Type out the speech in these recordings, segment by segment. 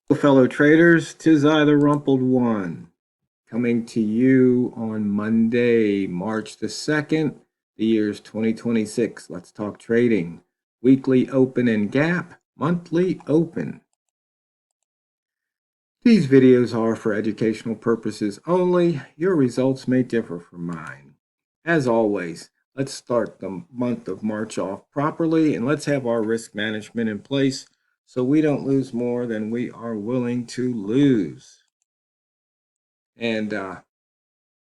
Hello, fellow traders, 'tis I, TheRumpledOne, coming to you on Monday, March the 2nd. The year's 2026. Let's talk trading. Weekly open and gap, monthly open. These videos are for educational purposes only. Your results may differ from mine. As always, let's start the month of March off properly and let's have our risk management in place so we don't lose more than we are willing to lose. And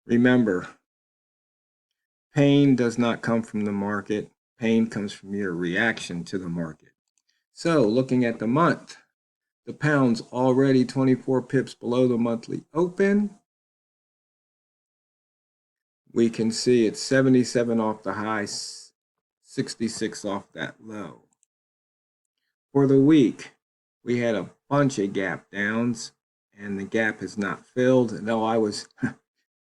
remember, pain does not come from the market. Pain comes from your reaction to the market. So looking at the month, the pound's already 24 pips below the monthly open. We can see it's 77 off the high, 66 off that low. For the week, we had a bunch of gap downs, and the gap has not filled. No,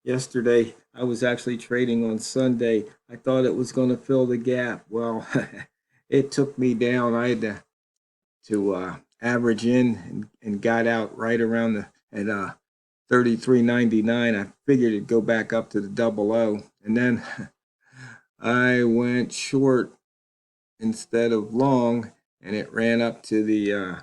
yesterday, I was actually trading on Sunday. I thought it was going to fill the gap. Well, it took me down. I had to average in and got out right around at 33.99. I figured it'd go back up to the 00, and then I went short instead of long, and it ran up to the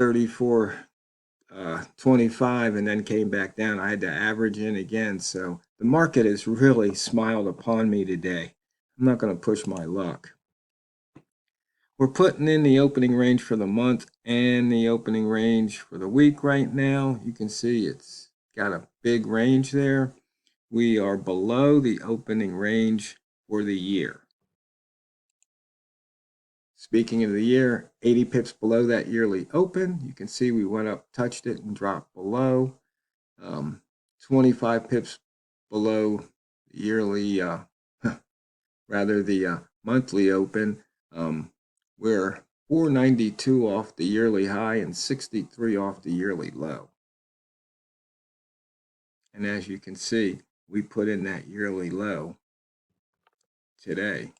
34.25 and then came back down. I had to average in again. So the market has really smiled upon me today. I'm not going to push my luck. We're putting in the opening range for the month and the opening range for the week right now. You can see it's got a big range there. We are below the opening range for the year. Speaking of the year, 80 pips below that yearly open. You can see we went up, touched it, and dropped below. 25 pips below the yearly, the monthly open. We're 492 off the yearly high and 63 off the yearly low. And as you can see, we put in that yearly low today.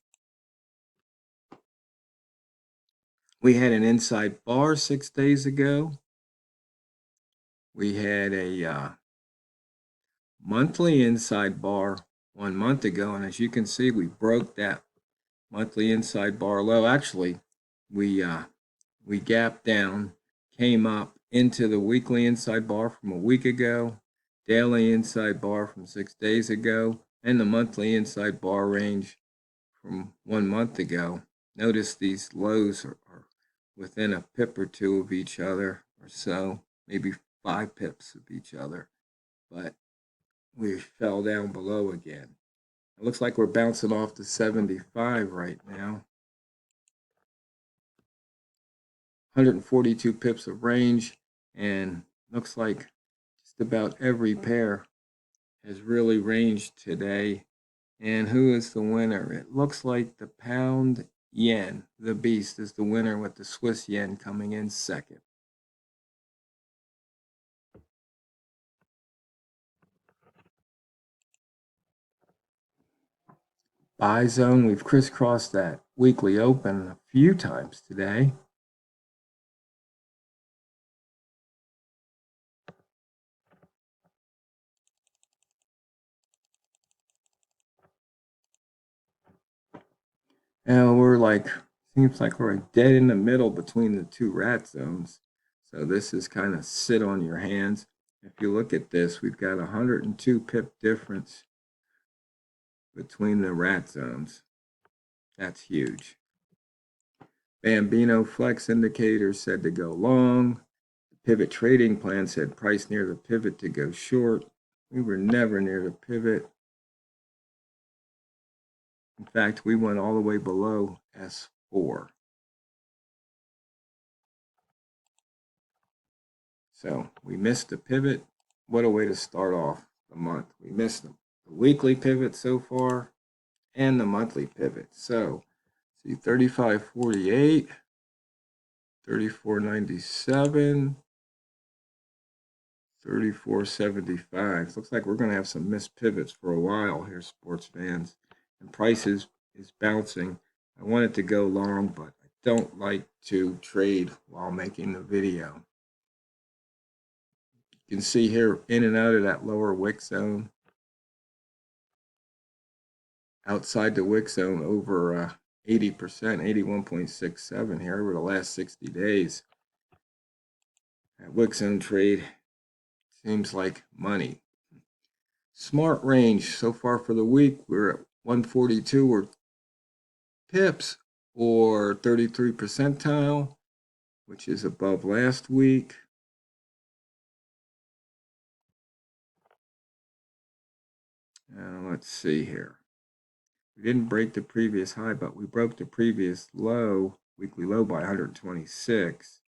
We had an inside bar 6 days ago. We had a monthly inside bar 1 month ago, and as you can see, we broke that monthly inside bar low. Actually, we gapped down, came up into the weekly inside bar from a week ago, daily inside bar from 6 days ago, and the monthly inside bar range from 1 month ago. Notice these lows are within a pip or two of each other or so, maybe 5 pips of each other, but we fell down below again. It looks like we're bouncing off to 75 right now. 142 pips of range, and looks like just about every pair has really ranged today. And who is the winner? It looks like the pound yen, the beast, is the winner, with the Swiss yen coming in second. Buy zone, we've crisscrossed that weekly open a few times today. And seems like we're dead in the middle between the two rat zones. So this is kind of sit on your hands. If you look at this, we've got 102 pip difference between the rat zones. That's huge. Bambino flex indicator said to go long. The pivot trading plan said price near the pivot to go short. We were never near the pivot. In fact, we went all the way below S4. So we missed the pivot. What a way to start off the month. We missed the weekly pivot so far and the monthly pivot. So see 35.48, 34.97, 34.75. Looks like we're going to have some missed pivots for a while here, sports fans. And price is bouncing. I want it to go long, but I don't like to trade while making the video. You can see here in and out of that lower wick zone. Outside the wick zone over 80%, 81.67 here over the last 60 days. That wick zone trade seems like money. Smart range so far for the week, we're at 142 or pips or 33 percentile, which is above last week. Let's see here. We didn't break the previous high, but we broke the previous low, weekly low, by 126.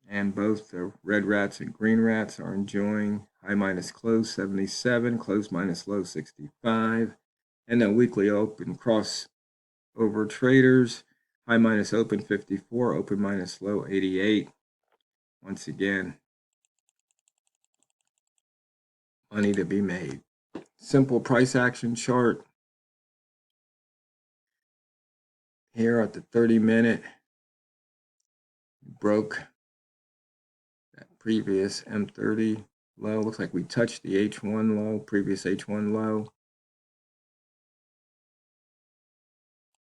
And both the red rats and green rats are enjoying high minus close 77, close minus low 65. And the weekly open crossover traders, high minus open 54, open minus low 88. Once again, money to be made. Simple price action chart here at the 30-minute. Broke that previous M30 low. Looks like we touched the H1 low, previous H1 low.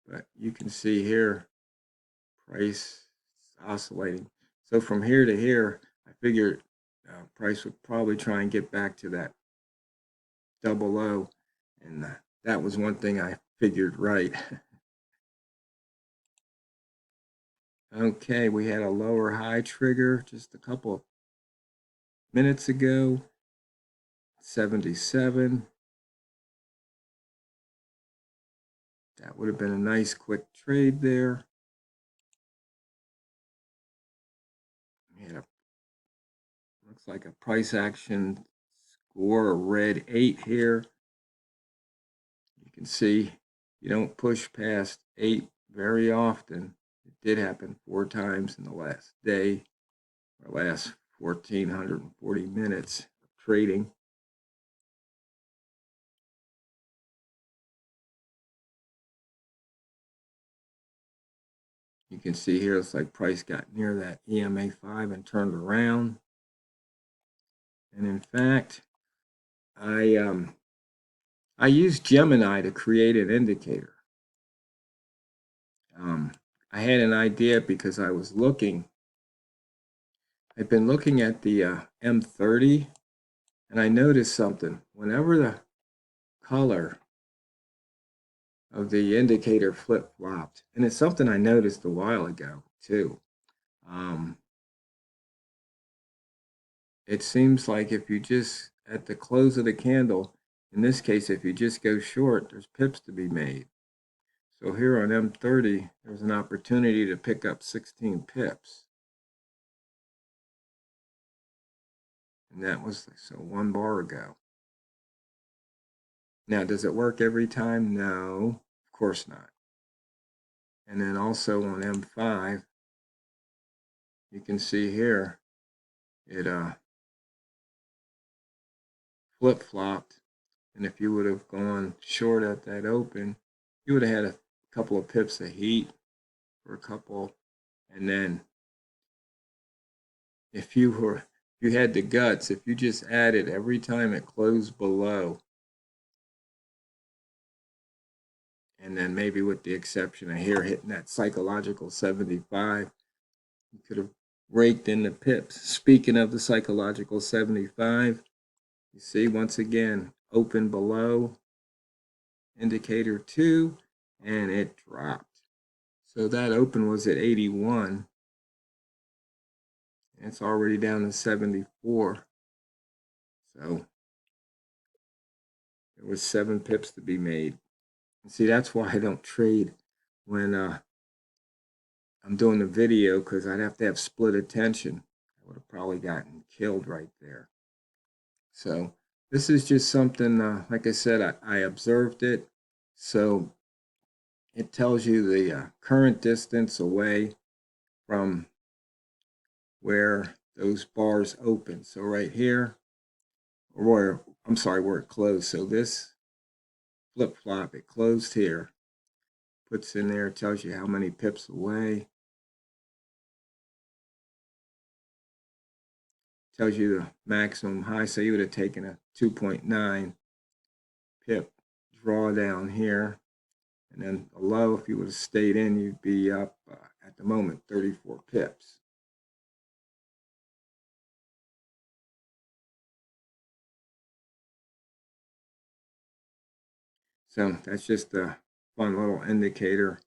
But you can see here, price oscillating. So from here to here, I figured price would probably try and get back to that double low. And that was one thing I figured right. Okay, we had a lower high trigger just a couple of minutes ago. 77. That would have been a nice quick trade there. Looks like a price action score, a red 8 here. You can see you don't push past 8 very often. It did happen 4 times in the last day, or last 1,440 minutes of trading. You can see here it's like price got near that EMA 5 and turned around. And in fact, I used Gemini to create an indicator. I had an idea because I've been looking at the M30, and I noticed something. Whenever the color of the indicator flip-flopped, and it's something I noticed a while ago too. It seems like if you just, at the close of the candle, in this case, if you just go short, there's pips to be made. So here on M30, there's an opportunity to pick up 16 pips. And that was so 1 bar ago. Now, does it work every time? No, of course not. And then also on M5, you can see here, it flip-flopped. And if you would have gone short at that open, you would have had a couple of pips of heat for a couple. And then if you had the guts, if you just added every time it closed below, and then maybe with the exception of here hitting that psychological 75, you could have raked in the pips. Speaking of the psychological 75, you see once again open below indicator 2, and it dropped. So that open was at 81. It's already down to 74. So there was 7 pips to be made. And see, that's why I don't trade when I'm doing the video, because I'd have to have split attention. I would have probably gotten killed right there. So this is just something, like I said, I observed it. So it tells you the current distance away from where those bars open. So right here, or I'm sorry, where it closed. So this flip-flop, it closed here. Puts in there, tells you how many pips away. tells you the maximum high. So you would have taken a 2.9 pip drawdown here. And then the low, if you would have stayed in, you'd be up at the moment 34 pips. So that's just a fun little indicator.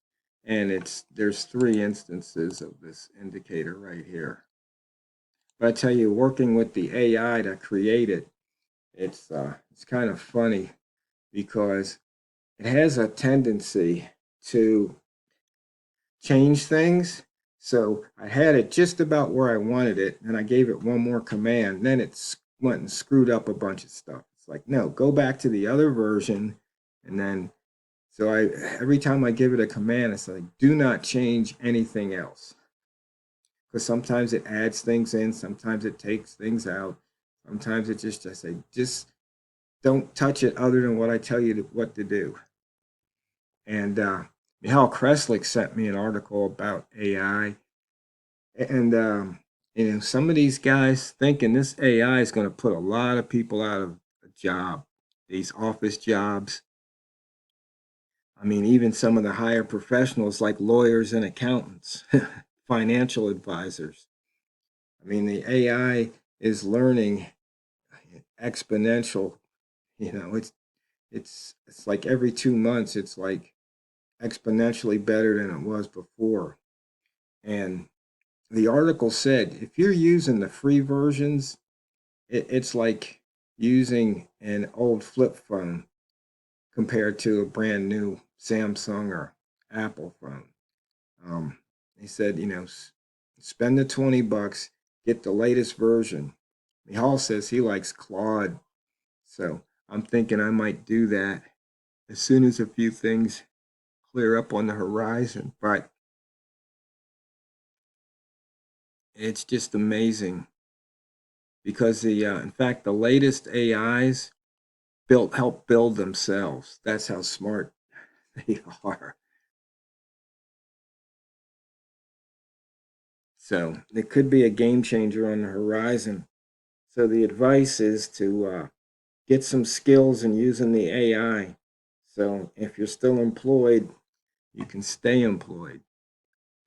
And there's 3 instances of this indicator right here. But I tell you, working with the AI to create it, it's kind of funny because it has a tendency to change things. So I had it just about where I wanted it, and I gave it one more command. Then it went and screwed up a bunch of stuff. It's like, no, go back to the other version, and then so every time I give it a command, it's like, do not change anything else. Because sometimes it adds things in, sometimes it takes things out, sometimes it just say, just don't touch it other than what I tell you what to do. And Michal Kreslik sent me an article about AI. And, some of these guys thinking this AI is going to put a lot of people out of a job, these office jobs. I mean, even some of the higher professionals like lawyers and accountants, financial advisors. I mean, the AI is learning exponential. It's like every 2 months, it's like exponentially better than it was before. And the article said, if you're using the free versions, it's like using an old flip phone compared to a brand new Samsung or Apple phone. He said, spend the $20, get the latest version. Michal says he likes Claude, so I'm thinking I might do that as soon as a few things clear up on the horizon. But it's just amazing because in fact, the latest AIs help build themselves. That's how smart they are. So it could be a game changer on the horizon. So the advice is to get some skills in using the AI. So if you're still employed, you can stay employed.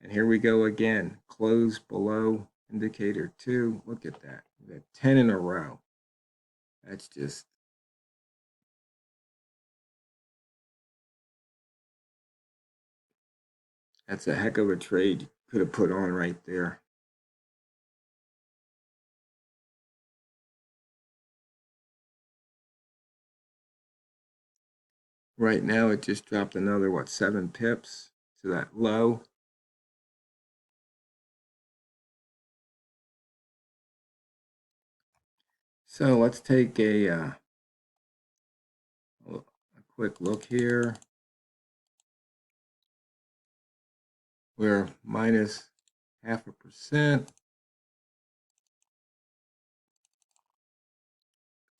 And here we go again. Close below indicator 2. Look at that. We got 10 in a row. That's just that's a heck of a trade you could have put on right there. Right now it just dropped another 7 pips to that low. So let's take a quick look here. We're minus 0.5%.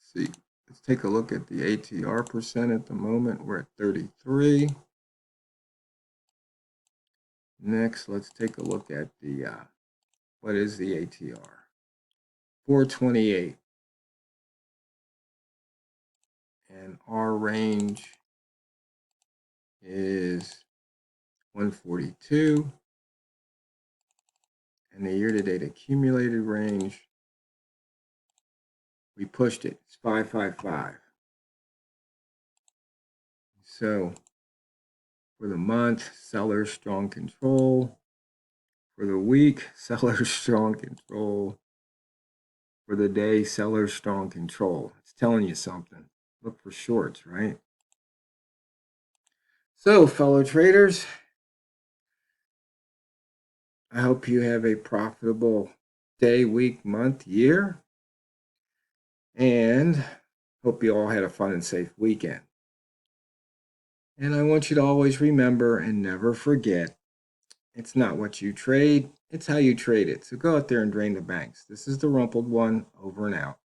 See, let's take a look at the ATR percent at the moment. We're at 33. Next, let's take a look at the, what is the ATR? 428. And our range is 142. And the year-to-date accumulated range, we pushed it. It's 555. So for the month, sellers strong control. For the week, sellers strong control. For the day, sellers strong control. It's telling you something. Look for shorts, right? So, fellow traders, I hope you have a profitable day, week, month, year. And hope you all had a fun and safe weekend. And I want you to always remember and never forget, it's not what you trade, it's how you trade it. So go out there and drain the banks. This is the Rumpled One, over and out.